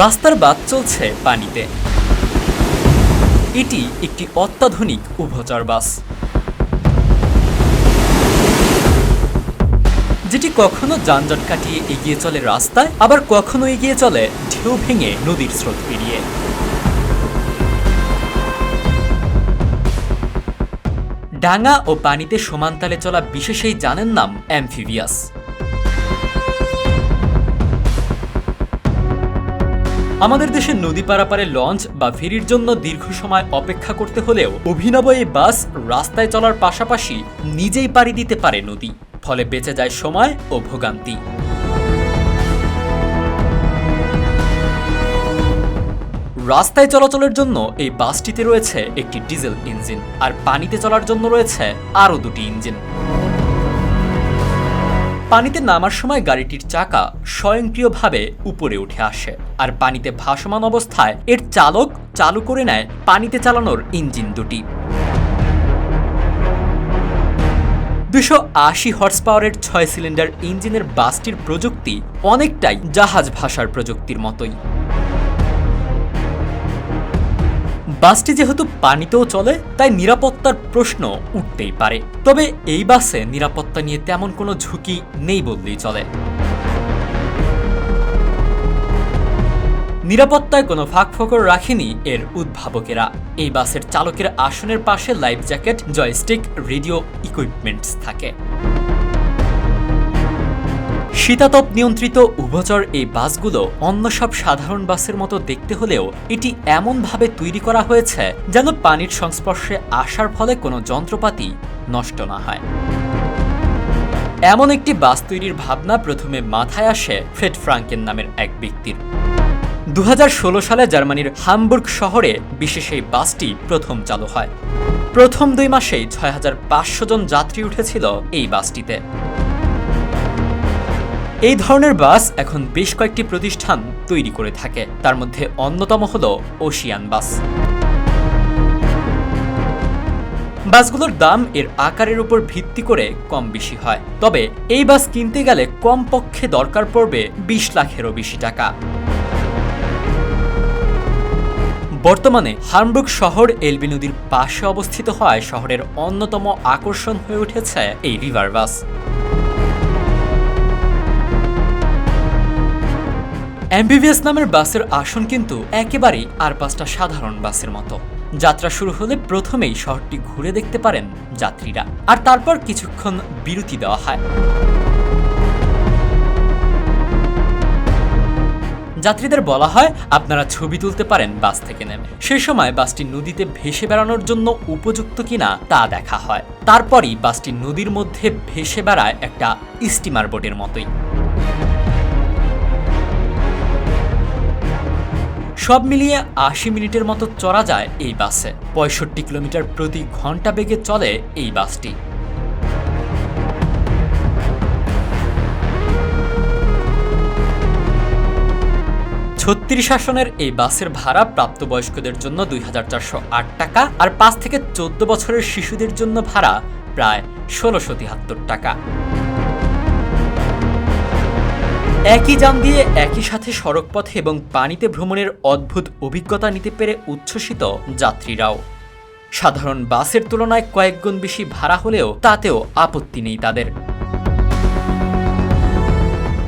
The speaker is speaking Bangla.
রাস্তার বাস চলছে পানিতে। এটি একটি অত্যাধুনিক উভচর বাস, যেটি কখনো যানজট কাটিয়ে এগিয়ে চলে রাস্তায়, আবার কখনো এগিয়ে চলে ঢেউ ভেঙে নদীর স্রোত পেরিয়ে। ডাঙা ও পানিতে সমানতালে চলা বিশেষ এই যানের নাম অ্যামফিবিয়াস। আমাদের দেশে নদী পারাপারে লঞ্চ বা ফেরির জন্য দীর্ঘ সময় অপেক্ষা করতে হলেও অভিনব এই বাস রাস্তায় চলার পাশাপাশি নিজেই পাড়ি দিতে পারে নদী, ফলে বেঁচে যায় সময় ও ভোগান্তি। রাস্তায় চলাচলের জন্য এই বাসটিতে রয়েছে একটি ডিজেল ইঞ্জিন, আর পানিতে চলার জন্য রয়েছে আরও দুটি ইঞ্জিন। পানিতে নামার সময় গাড়িটির চাকা স্বয়ংক্রিয়ভাবে উপরে উঠে আসে, আর পানিতে ভাসমান অবস্থায় এর চালক চালু করে নেয় পানিতে চালানোর ইঞ্জিন দুটি। 280 হর্স পাওয়ারের 6 সিলিন্ডার ইঞ্জিনের বাসটির প্রযুক্তি অনেকটাই জাহাজ ভাষার প্রযুক্তির মতোই। বাসটি যেহেতু পানিতেও চলে, তাই নিরাপত্তার প্রশ্ন উঠতেই পারে। তবে এই বাসে নিরাপত্তা নিয়ে তেমন কোনো ঝুঁকি নেই বললেই চলে। নিরাপত্তায় কোনো ফাঁকফোকর রাখেনি এর উদ্ভাবকেরা। এই বাসের চালকের আসনের পাশে life jacket, joystick, radio equipments থাকে। শীতাতপ নিয়ন্ত্রিত উভচর এই বাসগুলো অন্য সব সাধারণ বাসের মতো দেখতে হলেও এটি এমনভাবে তৈরি করা হয়েছে যেন পানির সংস্পর্শে আসার ফলে কোনো যন্ত্রপাতি নষ্ট না হয়। এমন একটি বাস তৈরির ভাবনা প্রথমে মাথায় আসে ফ্রেড ফ্রাঙ্কেন নামের এক ব্যক্তির। 2016 সালে জার্মানির হামবুর্গ শহরে বিশেষ এই বাসটি প্রথম চালু হয়। প্রথম 2 মাসেই 6500 জন যাত্রী উঠেছিল এই বাসটিতে। এই ধরনের বাস এখন বেশ কয়েকটি প্রতিষ্ঠান তৈরি করে থাকে, তার মধ্যে অন্যতম হল ওশিয়ান বাস। বাসগুলোর দাম এর আকারের উপর ভিত্তি করে কম বেশি হয়, তবে এই বাস কিনতে গেলে কমপক্ষে দরকার পড়বে 20 লাখেরও বেশি টাকা। বর্তমানে হামবুর্গ শহর এলবি নদীর পাশে অবস্থিত হওয়ায় শহরের অন্যতম আকর্ষণ হয়ে উঠেছে এই রিভার বাস। অ্যামফিবিয়াস নামের বাসের আসন কিন্তু একেবারেই আর 5টা সাধারণ বাসের মতো। যাত্রা শুরু হলে প্রথমেই শহরটি ঘুরে দেখতে পারেন যাত্রীরা, আর তারপর কিছুক্ষণ বিরতি দেওয়া হয়। যাত্রীদের বলা হয় আপনারা ছবি তুলতে পারেন বাস থেকে নেমে। সেই সময় বাসটি নদীতে ভেসে বেড়ানোর জন্য উপযুক্ত কিনা তা দেখা হয়। তারপরই বাসটি নদীর মধ্যে ভেসে বেড়ায় একটা স্টিমার বোটের মতোই। সব মিলিয়ে 80 মিনিটের মতো চড়া যায় এই বাসে। 65 কিলোমিটার প্রতি ঘন্টা বেগে চলে এই বাসটি। আসনের এই বাসের ভাড়া প্রাপ্তবয়স্কদের জন্য 2408 টাকা, আর 5 থেকে 14 বছরের শিশুদের জন্য ভাড়া প্রায় 1673 টাকা। একই যান দিয়ে একই সাথে সড়কপথে এবং পানিতে ভ্রমণের অদ্ভুত অভিজ্ঞতা নিতে পেরে উচ্ছ্বসিত যাত্রীরাও। সাধারণ বাসের তুলনায় কয়েক গুণ বেশি ভাড়া হলেও তাতেও আপত্তি নেই তাদের।